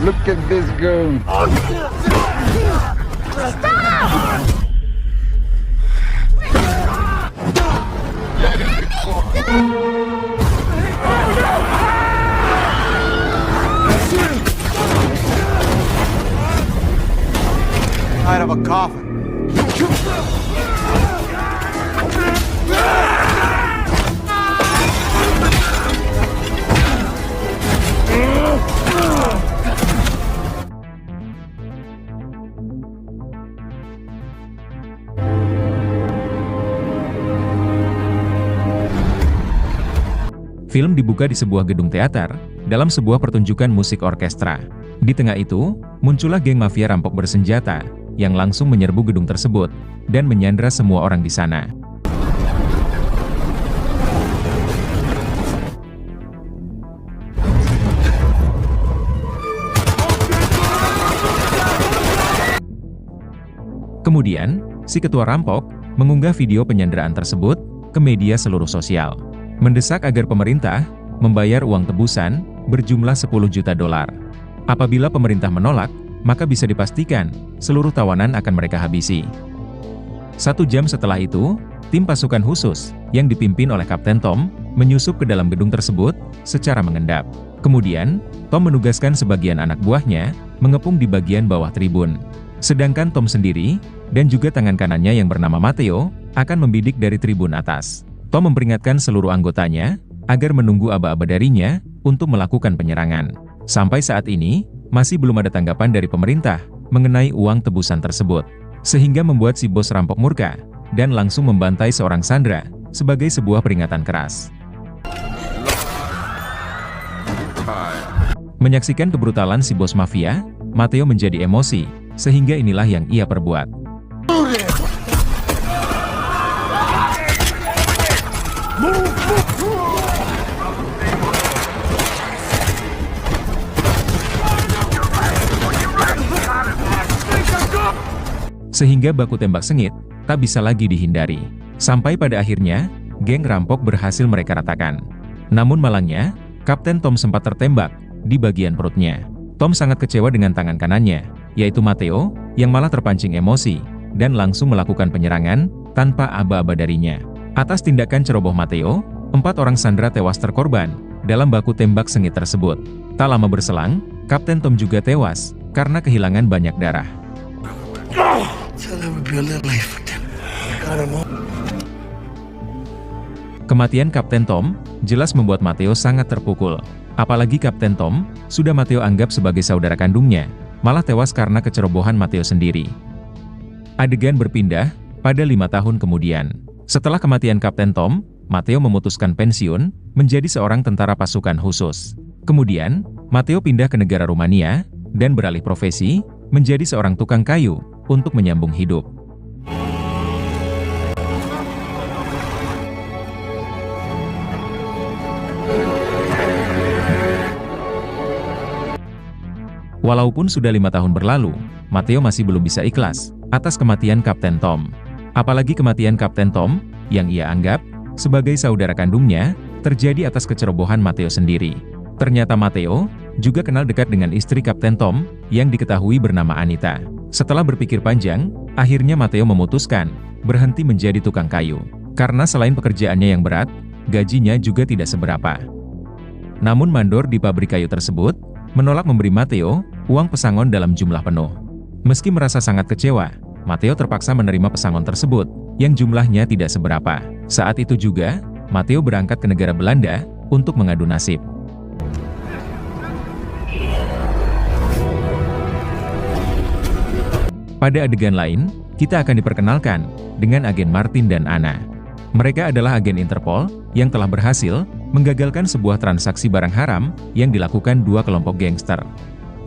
Look at this girl. Out of a coffin. Film dibuka di sebuah gedung teater, dalam sebuah pertunjukan musik orkestra. Di tengah itu, muncullah geng mafia rampok bersenjata, yang langsung menyerbu gedung tersebut, dan menyandra semua orang di sana. Kemudian, si ketua rampok, mengunggah video penyanderaan tersebut, ke media seluruh sosial. Mendesak agar pemerintah membayar uang tebusan berjumlah 10 juta dolar. Apabila pemerintah menolak, maka bisa dipastikan seluruh tawanan akan mereka habisi. 1 jam setelah itu, tim pasukan khusus yang dipimpin oleh Kapten Tom menyusup ke dalam gedung tersebut secara mengendap. Kemudian, Tom menugaskan sebagian anak buahnya mengepung di bagian bawah tribun. Sedangkan Tom sendiri dan juga tangan kanannya yang bernama Matteo akan membidik dari tribun atas. Tom memperingatkan seluruh anggotanya agar menunggu aba-aba darinya untuk melakukan penyerangan. Sampai saat ini, masih belum ada tanggapan dari pemerintah mengenai uang tebusan tersebut, sehingga membuat si bos rampok murka dan langsung membantai seorang sandera sebagai sebuah peringatan keras. Menyaksikan kebrutalan si bos mafia, Matteo menjadi emosi, sehingga inilah yang ia perbuat. Sehingga baku tembak sengit tak bisa lagi dihindari. Sampai pada akhirnya, geng rampok berhasil mereka ratakan. Namun malangnya, Kapten Tom sempat tertembak di bagian perutnya. Tom sangat kecewa dengan tangan kanannya, yaitu Matteo, yang malah terpancing emosi dan langsung melakukan penyerangan tanpa aba-aba darinya. Atas tindakan ceroboh Matteo, 4 orang sandera tewas terkorban dalam baku tembak sengit tersebut. Tak lama berselang, Kapten Tom juga tewas karena kehilangan banyak darah. Kematian Kapten Tom jelas membuat Matteo sangat terpukul. Apalagi Kapten Tom sudah Matteo anggap sebagai saudara kandungnya, malah tewas karena kecerobohan Matteo sendiri. Adegan berpindah pada 5 tahun kemudian. Setelah kematian Kapten Tom, Matteo memutuskan pensiun menjadi seorang tentara pasukan khusus. Kemudian, Matteo pindah ke negara Rumania dan beralih profesi menjadi seorang tukang kayu untuk menyambung hidup. Walaupun sudah 5 tahun berlalu, Matteo masih belum bisa ikhlas atas kematian Kapten Tom. Apalagi kematian Kapten Tom, yang ia anggap sebagai saudara kandungnya, terjadi atas kecerobohan Matteo sendiri. Ternyata Matteo juga kenal dekat dengan istri Kapten Tom, yang diketahui bernama Anita. Setelah berpikir panjang, akhirnya Matteo memutuskan berhenti menjadi tukang kayu. Karena selain pekerjaannya yang berat, gajinya juga tidak seberapa. Namun mandor di pabrik kayu tersebut menolak memberi Matteo uang pesangon dalam jumlah penuh. Meski merasa sangat kecewa, Matteo terpaksa menerima pesangon tersebut, yang jumlahnya tidak seberapa. Saat itu juga, Matteo berangkat ke negara Belanda untuk mengadu nasib. Pada adegan lain, kita akan diperkenalkan dengan agen Martin dan Anna. Mereka adalah agen Interpol yang telah berhasil menggagalkan sebuah transaksi barang haram yang dilakukan 2 kelompok gangster.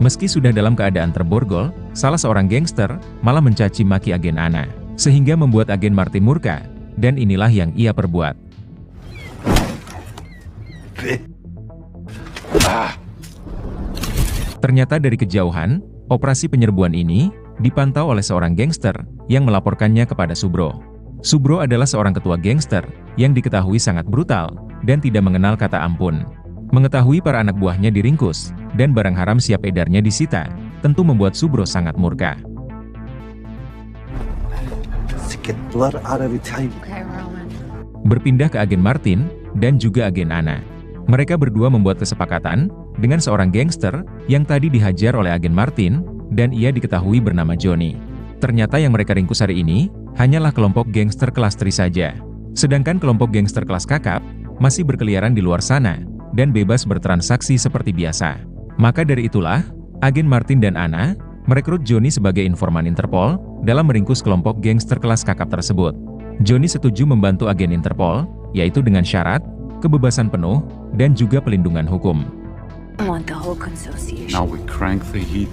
Meski sudah dalam keadaan terborgol, salah seorang gangster malah mencaci maki agen Anna, sehingga membuat agen Martin murka, dan inilah yang ia perbuat. Ternyata dari kejauhan, operasi penyerbuan ini dipantau oleh seorang gangster yang melaporkannya kepada Subro. Subro adalah seorang ketua gangster yang diketahui sangat brutal dan tidak mengenal kata ampun. Mengetahui para anak buahnya diringkus, dan barang haram siap edarnya disita, tentu membuat Subro sangat murka. Let's get blood out of the table. Okay, Roman. Berpindah ke agen Martin, dan juga agen Anna. Mereka berdua membuat kesepakatan, dengan seorang gangster, yang tadi dihajar oleh agen Martin, dan ia diketahui bernama Johnny. Ternyata yang mereka ringkus hari ini, hanyalah kelompok gangster kelas 3 saja. Sedangkan kelompok gangster kelas kakap, masih berkeliaran di luar sana, dan bebas bertransaksi seperti biasa. Maka dari itulah, agen Martin dan Anna, merekrut Johnny sebagai informan Interpol, dalam meringkus kelompok gangster kelas kakap tersebut. Johnny setuju membantu agen Interpol, yaitu dengan syarat, kebebasan penuh, dan juga pelindungan hukum. I want the whole consociation. Now we crank the heat.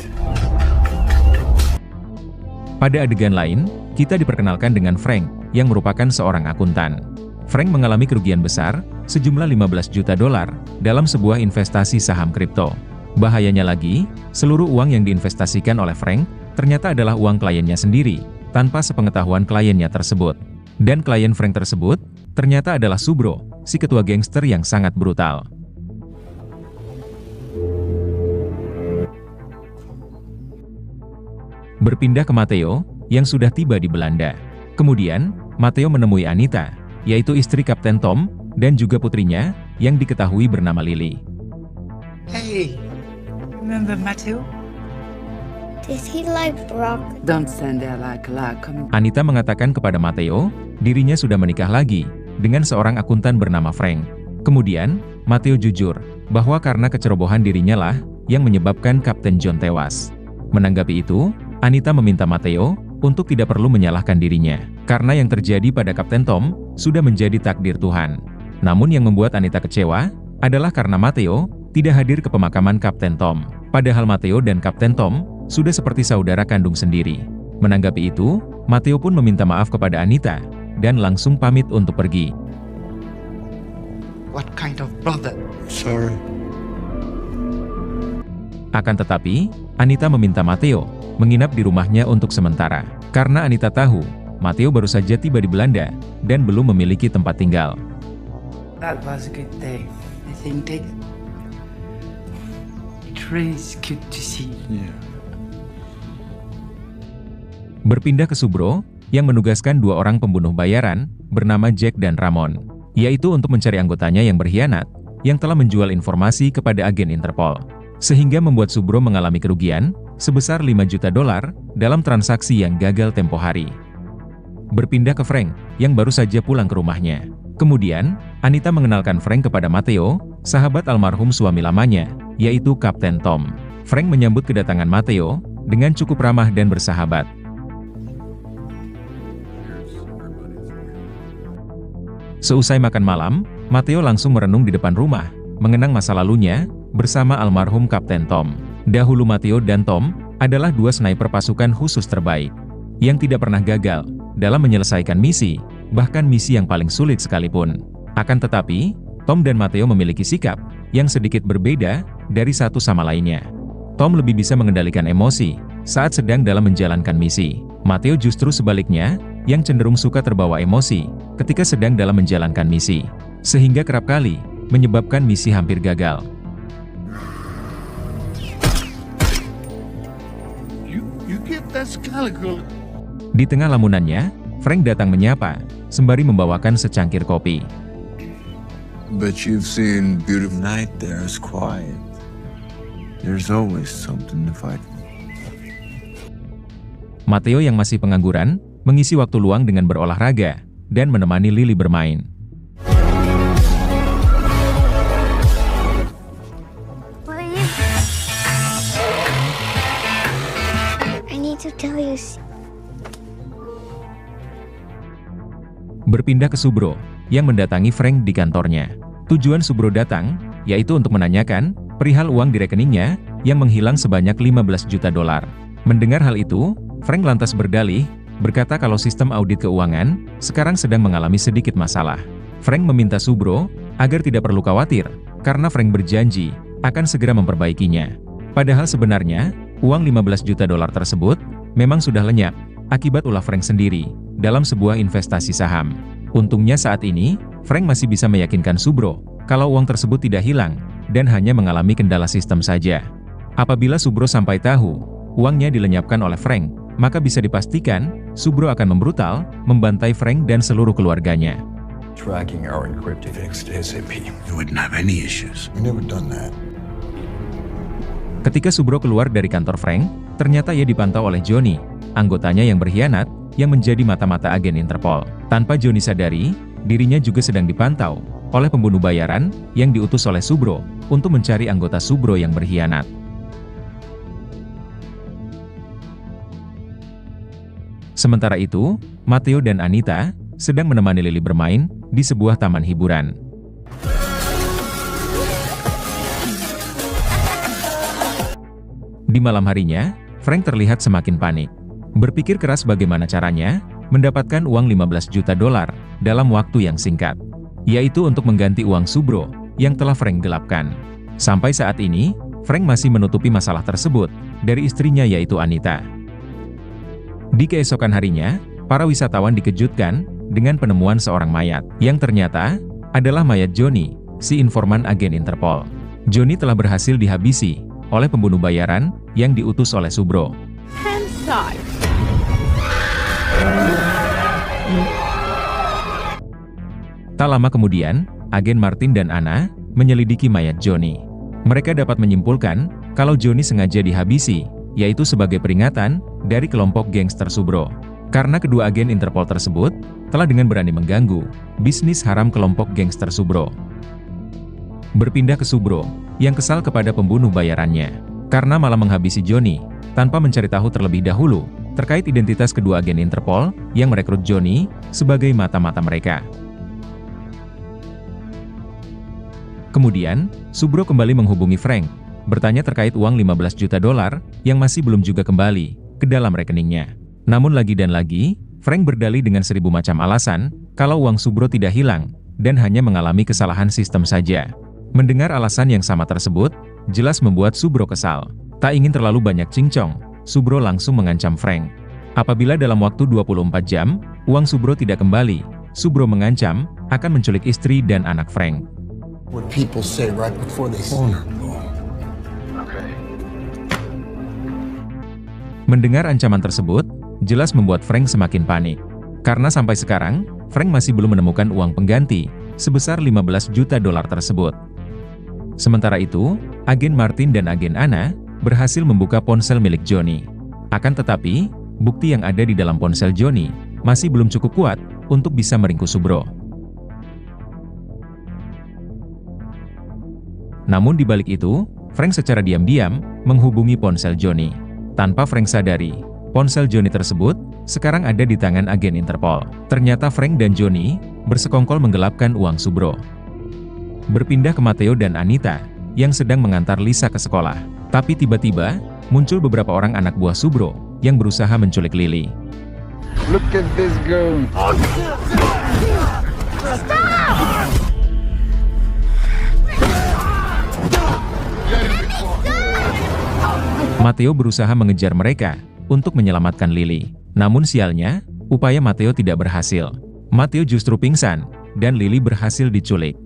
Pada adegan lain, kita diperkenalkan dengan Frank, yang merupakan seorang akuntan. Frank mengalami kerugian besar, sejumlah 15 juta dolar, dalam sebuah investasi saham kripto. Bahayanya lagi, seluruh uang yang diinvestasikan oleh Frank, ternyata adalah uang kliennya sendiri, tanpa sepengetahuan kliennya tersebut. Dan klien Frank tersebut, ternyata adalah Subro, si ketua gangster yang sangat brutal. Berpindah ke Matteo, yang sudah tiba di Belanda. Kemudian, Matteo menemui Anita, yaitu istri Kapten Tom, dan juga putrinya, yang diketahui bernama Lily. Hey, remember Matteo? Does he like broccoli? Don't stand there like a lag. Come Anita mengatakan kepada Matteo, dirinya sudah menikah lagi, dengan seorang akuntan bernama Frank. Kemudian, Matteo jujur, bahwa karena kecerobohan dirinya lah, yang menyebabkan Kapten John tewas. Menanggapi itu, Anita meminta Matteo, untuk tidak perlu menyalahkan dirinya, karena yang terjadi pada Kapten Tom, sudah menjadi takdir Tuhan. Namun yang membuat Anita kecewa, adalah karena Matteo, tidak hadir ke pemakaman Kapten Tom. Padahal Matteo dan Kapten Tom, sudah seperti saudara kandung sendiri. Menanggapi itu, Matteo pun meminta maaf kepada Anita, dan langsung pamit untuk pergi. What kind of brother? Sorry. Akan tetapi, Anita meminta Matteo, menginap di rumahnya untuk sementara. Karena Anita tahu, Matteo baru saja tiba di Belanda, dan belum memiliki tempat tinggal. That was a good day, isn't it? It really is good to see. Yeah. Berpindah ke Subro, yang menugaskan dua orang pembunuh bayaran, bernama Jack dan Ramon, yaitu untuk mencari anggotanya yang berkhianat, yang telah menjual informasi kepada agen Interpol. Sehingga membuat Subro mengalami kerugian, sebesar 5 juta dolar, dalam transaksi yang gagal tempo hari. Berpindah ke Frank, yang baru saja pulang ke rumahnya. Kemudian, Anita mengenalkan Frank kepada Matteo, sahabat almarhum suami lamanya, yaitu Kapten Tom. Frank menyambut kedatangan Matteo, dengan cukup ramah dan bersahabat. Seusai makan malam, Matteo langsung merenung di depan rumah, mengenang masa lalunya, bersama almarhum Kapten Tom. Dahulu Matteo dan Tom, adalah dua sniper pasukan khusus terbaik, yang tidak pernah gagal, dalam menyelesaikan misi, bahkan misi yang paling sulit sekalipun. Akan tetapi, Tom dan Matteo memiliki sikap, yang sedikit berbeda, dari satu sama lainnya. Tom lebih bisa mengendalikan emosi, saat sedang dalam menjalankan misi. Matteo justru sebaliknya, yang cenderung suka terbawa emosi, ketika sedang dalam menjalankan misi. Sehingga kerap kali, menyebabkan misi hampir gagal. You get that Scaliger. Di tengah lamunannya, Frank datang menyapa, sembari membawakan secangkir kopi. But you've seen beautiful night there is quiet. There's always something to fight for. Matteo yang masih pengangguran, mengisi waktu luang dengan berolahraga, dan menemani Lily bermain. Please. I need to tell you. Berpindah ke Subro, yang mendatangi Frank di kantornya. Tujuan Subro datang, yaitu untuk menanyakan, perihal uang di rekeningnya, yang menghilang sebanyak 15 juta dolar. Mendengar hal itu, Frank lantas berdalih, berkata kalau sistem audit keuangan, sekarang sedang mengalami sedikit masalah. Frank meminta Subro, agar tidak perlu khawatir, karena Frank berjanji, akan segera memperbaikinya. Padahal sebenarnya, uang 15 juta dolar tersebut, memang sudah lenyap, akibat ulah Frank sendiri, dalam sebuah investasi saham. Untungnya saat ini, Frank masih bisa meyakinkan Subro, kalau uang tersebut tidak hilang, dan hanya mengalami kendala sistem saja. Apabila Subro sampai tahu, uangnya dilenyapkan oleh Frank, maka bisa dipastikan, Subro akan membrutal, membantai Frank dan seluruh keluarganya. Tracking our encrypted fixed ASAP. You wouldn't have any issues. I've never done that. Ketika Subro keluar dari kantor Frank, ternyata ia dipantau oleh Johnny, anggotanya yang berkhianat, yang menjadi mata-mata agen Interpol. Tanpa Johnny sadari, dirinya juga sedang dipantau oleh pembunuh bayaran yang diutus oleh Subro untuk mencari anggota Subro yang berkhianat. Sementara itu, Matteo dan Anita sedang menemani Lily bermain di sebuah taman hiburan. Di malam harinya, Frank terlihat semakin panik. Berpikir keras bagaimana caranya mendapatkan uang $15 juta dalam waktu yang singkat, yaitu untuk mengganti uang Subro yang telah Frank gelapkan. Sampai saat ini, Frank masih menutupi masalah tersebut dari istrinya yaitu Anita. Di keesokan harinya, para wisatawan dikejutkan dengan penemuan seorang mayat, yang ternyata adalah mayat Johnny, si informan agen Interpol. Johnny telah berhasil dihabisi oleh pembunuh bayaran yang diutus oleh Subro. Tak lama kemudian, agen Martin dan Anna menyelidiki mayat Johnny. Mereka dapat menyimpulkan kalau Johnny sengaja dihabisi, yaitu sebagai peringatan dari kelompok gangster Subro. Karena kedua agen Interpol tersebut telah dengan berani mengganggu bisnis haram kelompok gangster Subro. Berpindah ke Subro, yang kesal kepada pembunuh bayarannya, karena malah menghabisi Johnny, tanpa mencari tahu terlebih dahulu, terkait identitas kedua agen Interpol, yang merekrut Johnny, sebagai mata-mata mereka. Kemudian, Subro kembali menghubungi Frank, bertanya terkait uang $15 juta yang masih belum juga kembali ke dalam rekeningnya. Namun lagi dan lagi, Frank berdalih dengan 1000 macam alasan, kalau uang Subro tidak hilang, dan hanya mengalami kesalahan sistem saja. Mendengar alasan yang sama tersebut, jelas membuat Subro kesal. Tak ingin terlalu banyak cincong, Subro langsung mengancam Frank. Apabila dalam waktu 24 jam, uang Subro tidak kembali, Subro mengancam akan menculik istri dan anak Frank. What people say right before they vulnerable. Okay. Mendengar ancaman tersebut, jelas membuat Frank semakin panik. Karena sampai sekarang, Frank masih belum menemukan uang pengganti sebesar $15 juta tersebut. Sementara itu, agen Martin dan agen Anna berhasil membuka ponsel milik Johnny. Akan tetapi, bukti yang ada di dalam ponsel Johnny masih belum cukup kuat untuk bisa meringkus Subro. Namun di balik itu, Frank secara diam-diam menghubungi ponsel Johnny. Tanpa Frank sadari, ponsel Johnny tersebut sekarang ada di tangan agen Interpol. Ternyata Frank dan Johnny bersekongkol menggelapkan uang Subro. Berpindah ke Matteo dan Anita, yang sedang mengantar Lisa ke sekolah. Tapi tiba-tiba, muncul beberapa orang anak buah Subro, yang berusaha menculik Lily. Look at this girl. Matteo berusaha mengejar mereka untuk menyelamatkan Lily. Namun sialnya, upaya Matteo tidak berhasil. Matteo justru pingsan, dan Lily berhasil diculik.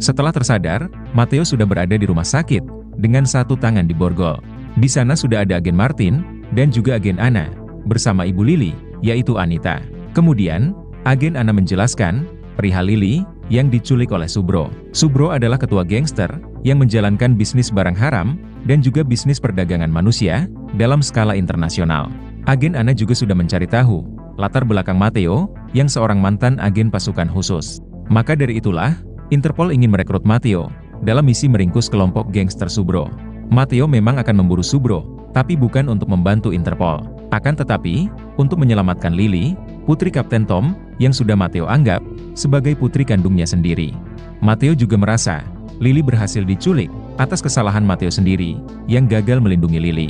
Setelah tersadar, Matteo sudah berada di rumah sakit, dengan satu tangan diborgol. Di sana sudah ada agen Martin, dan juga agen Anna, bersama ibu Lily, yaitu Anita. Kemudian, agen Anna menjelaskan, perihal Lily, yang diculik oleh Subro. Subro adalah ketua gangster, yang menjalankan bisnis barang haram, dan juga bisnis perdagangan manusia, dalam skala internasional. Agen Anna juga sudah mencari tahu, latar belakang Matteo, yang seorang mantan agen pasukan khusus. Maka dari itulah, Interpol ingin merekrut Matteo, dalam misi meringkus kelompok gangster Subro. Matteo memang akan memburu Subro, tapi bukan untuk membantu Interpol. Akan tetapi, untuk menyelamatkan Lily, putri Kapten Tom, yang sudah Matteo anggap sebagai putri kandungnya sendiri. Matteo juga merasa, Lily berhasil diculik, atas kesalahan Matteo sendiri, yang gagal melindungi Lily.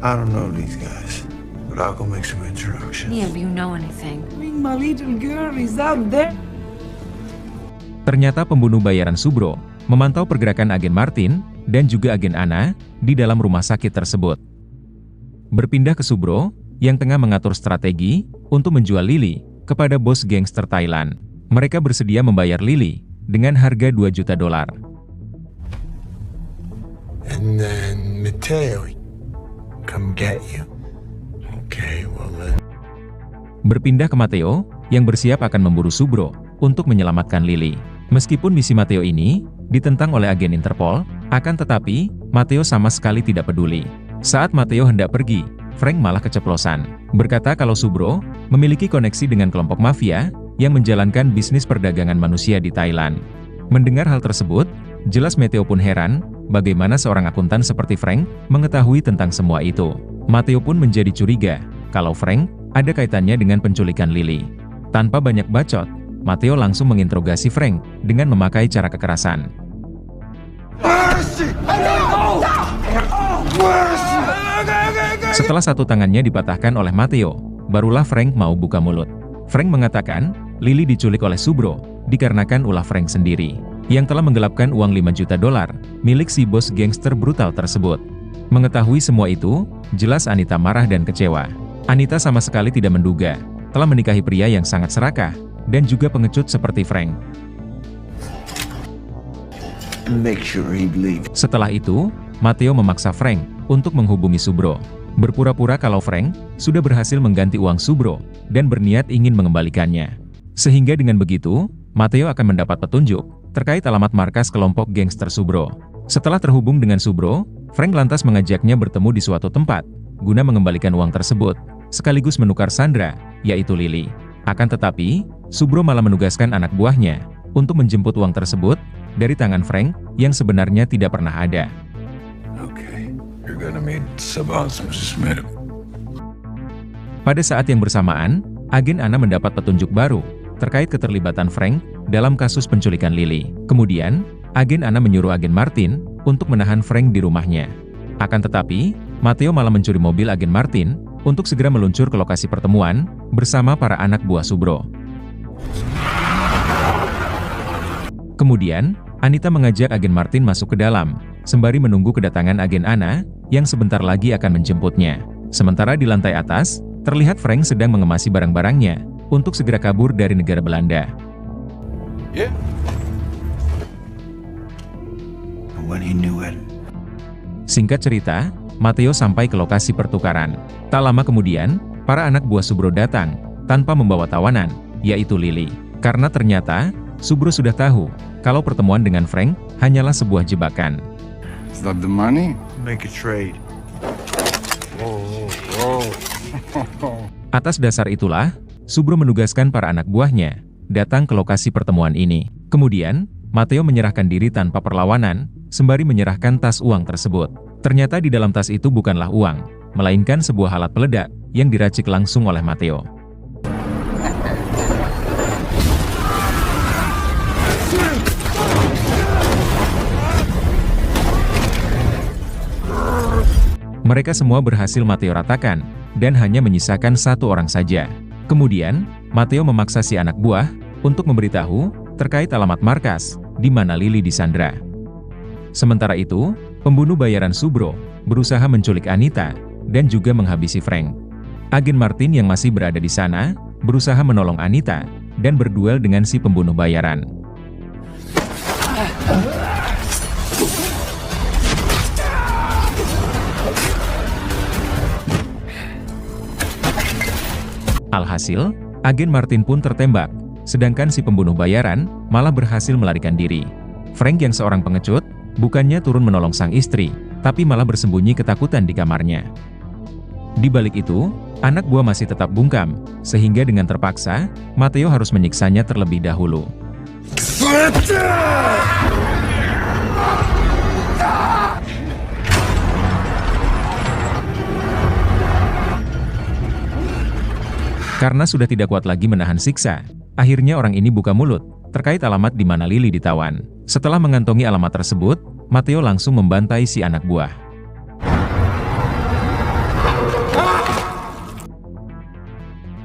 I don't know these guys, but I'll go make some introductions. Yeah, you know anything. My little girl is out there. Ternyata pembunuh bayaran Subro memantau pergerakan agen Martin dan juga agen Anna di dalam rumah sakit tersebut. Berpindah ke Subro, yang tengah mengatur strategi untuk menjual Lily kepada bos gangster Thailand. Mereka bersedia membayar Lily dengan harga $2 juta. And then Mateo, come get you. Okay, well then. Berpindah ke Mateo, yang bersiap akan memburu Subro untuk menyelamatkan Lily. Meskipun misi Mateo ini ditentang oleh agen Interpol, akan tetapi Mateo sama sekali tidak peduli. Saat Mateo hendak pergi, Frank malah keceplosan, berkata kalau Subro memiliki koneksi dengan kelompok mafia yang menjalankan bisnis perdagangan manusia di Thailand. Mendengar hal tersebut, jelas Mateo pun heran, bagaimana seorang akuntan seperti Frank mengetahui tentang semua itu. Mateo pun menjadi curiga, kalau Frank ada kaitannya dengan penculikan Lily. Tanpa banyak bacot, Mateo langsung menginterogasi Frank dengan memakai cara kekerasan. Setelah satu tangannya dipatahkan oleh Mateo, barulah Frank mau buka mulut. Frank mengatakan, Lily diculik oleh Subro, dikarenakan ulah Frank sendiri, yang telah menggelapkan uang $5 juta milik si bos gangster brutal tersebut. Mengetahui semua itu, jelas Anita marah dan kecewa. Anita sama sekali tidak menduga, telah menikahi pria yang sangat serakah, dan juga pengecut seperti Frank. Make sure he leaves. Setelah itu, Mateo memaksa Frank untuk menghubungi Subro. Berpura-pura kalau Frank sudah berhasil mengganti uang Subro dan berniat ingin mengembalikannya. Sehingga dengan begitu, Mateo akan mendapat petunjuk terkait alamat markas kelompok gangster Subro. Setelah terhubung dengan Subro, Frank lantas mengajaknya bertemu di suatu tempat guna mengembalikan uang tersebut, sekaligus menukar Sandra, yaitu Lily. Akan tetapi, Subro malah menugaskan anak buahnya untuk menjemput uang tersebut dari tangan Frank yang sebenarnya tidak pernah ada. Okay, you're gonna meet Sabas, Mrs. Smith. Pada saat yang bersamaan, agen Anna mendapat petunjuk baru terkait keterlibatan Frank dalam kasus penculikan Lily. Kemudian, agen Anna menyuruh agen Martin untuk menahan Frank di rumahnya. Akan tetapi, Mateo malah mencuri mobil agen Martin untuk segera meluncur ke lokasi pertemuan bersama para anak buah Subro. Kemudian, Anita mengajak agen Martin masuk ke dalam, sembari menunggu kedatangan agen Anna, yang sebentar lagi akan menjemputnya. Sementara di lantai atas, terlihat Frank sedang mengemasi barang-barangnya, untuk segera kabur dari negara Belanda. Yeah. When he knew it. Singkat cerita, Mateo sampai ke lokasi pertukaran. Tak lama kemudian, para anak buah Subro datang, tanpa membawa tawanan, yaitu Lily. Karena ternyata, Subro sudah tahu, kalau pertemuan dengan Frank hanyalah sebuah jebakan. Love the money? Make a trade. Atas dasar itulah, Subro menugaskan para anak buahnya datang ke lokasi pertemuan ini. Kemudian, Mateo menyerahkan diri tanpa perlawanan, sembari menyerahkan tas uang tersebut. Ternyata di dalam tas itu bukanlah uang, melainkan sebuah alat peledak yang diracik langsung oleh Mateo. Mereka semua berhasil Mateo ratakan, dan hanya menyisakan satu orang saja. Kemudian, Mateo memaksa si anak buah untuk memberitahu terkait alamat markas di mana Lily disandra. Sementara itu, pembunuh bayaran Subro berusaha menculik Anita dan juga menghabisi Frank. Agen Martin yang masih berada di sana berusaha menolong Anita dan berduel dengan si pembunuh bayaran. Alhasil, agen Martin pun tertembak, sedangkan si pembunuh bayaran malah berhasil melarikan diri. Frank yang seorang pengecut, bukannya turun menolong sang istri, tapi malah bersembunyi ketakutan di kamarnya. Di balik itu, anak buah masih tetap bungkam, sehingga dengan terpaksa, Mateo harus menyiksanya terlebih dahulu. Karena sudah tidak kuat lagi menahan siksa, akhirnya orang ini buka mulut terkait alamat di mana Lily ditawan. Setelah mengantongi alamat tersebut, Mateo langsung membantai si anak buah.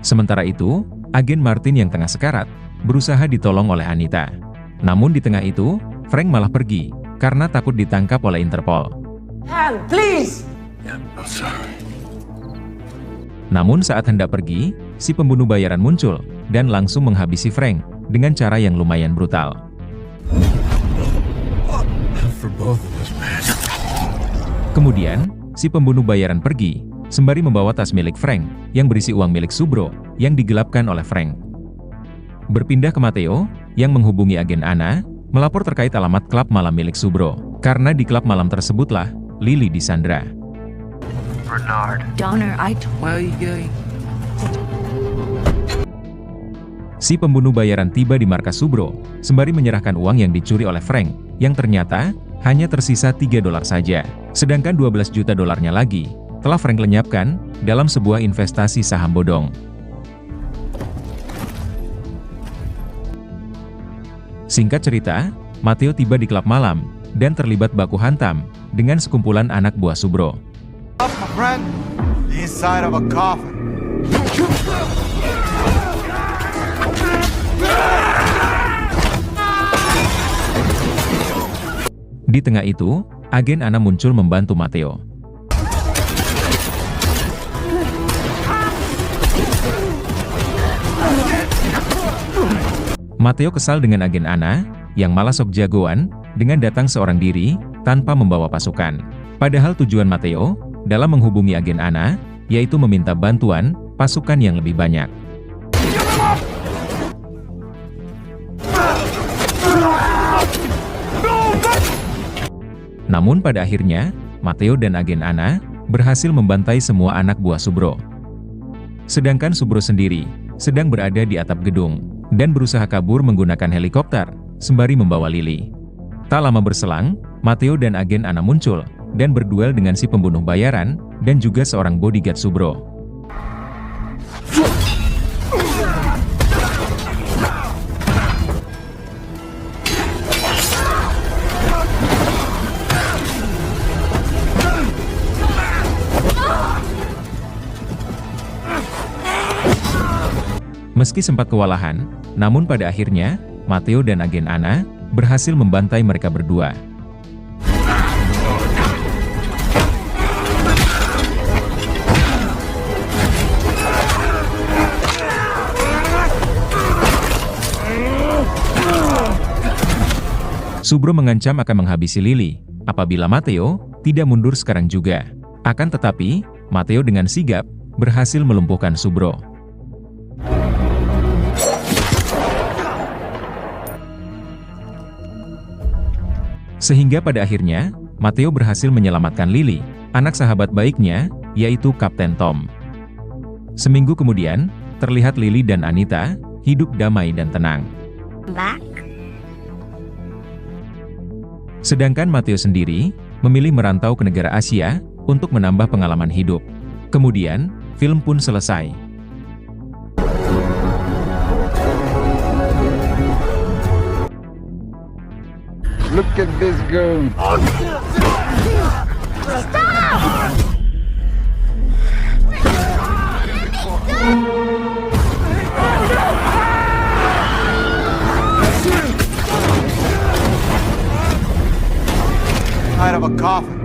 Sementara itu, agen Martin yang tengah sekarat berusaha ditolong oleh Anita. Namun di tengah itu, Frank malah pergi karena takut ditangkap oleh Interpol. Hand, please! I'm sorry. Namun saat hendak pergi, si pembunuh bayaran muncul dan langsung menghabisi Frank dengan cara yang lumayan brutal. For both of us, man. Kemudian, si pembunuh bayaran pergi, sembari membawa tas milik Frank yang berisi uang milik Subro yang digelapkan oleh Frank. Berpindah ke Matteo, yang menghubungi agen Anna, melapor terkait alamat klub malam milik Subro, karena di klub malam tersebutlah Lily disandra. Donner, Where are you going? Si pembunuh bayaran tiba di markas Subro, sembari menyerahkan uang yang dicuri oleh Frank, yang ternyata hanya tersisa $3 saja, sedangkan 12 juta dolarnya lagi telah Frank lenyapkan dalam sebuah investasi saham bodong. Singkat cerita, Matteo tiba di klub malam dan terlibat baku hantam dengan sekumpulan anak buah Subro. My friend, the inside of a coffin. Di tengah itu, agen Anna muncul membantu Matteo. Matteo kesal dengan agen Anna, yang malah sok jagoan, dengan datang seorang diri, tanpa membawa pasukan. Padahal tujuan Matteo, dalam menghubungi agen Anna, yaitu meminta bantuan, pasukan yang lebih banyak. Namun pada akhirnya, Matteo dan agen Anna berhasil membantai semua anak buah Subro. Sedangkan Subro sendiri sedang berada di atap gedung dan berusaha kabur menggunakan helikopter sembari membawa Lily. Tak lama berselang, Matteo dan agen Anna muncul dan berduel dengan si pembunuh bayaran dan juga seorang bodyguard Subro. Meski sempat kewalahan, namun pada akhirnya, Matteo dan agen Anna berhasil membantai mereka berdua. Subro mengancam akan menghabisi Lily apabila Matteo tidak mundur sekarang juga. Akan tetapi, Matteo dengan sigap berhasil melumpuhkan Subro. Sehingga pada akhirnya, Matteo berhasil menyelamatkan Lily, anak sahabat baiknya, yaitu Kapten Tom. Seminggu kemudian, terlihat Lily dan Anita hidup damai dan tenang. Back? Sedangkan Matteo sendiri memilih merantau ke negara Asia untuk menambah pengalaman hidup. Kemudian, film pun selesai. Look at this girl. Inside of a coffin.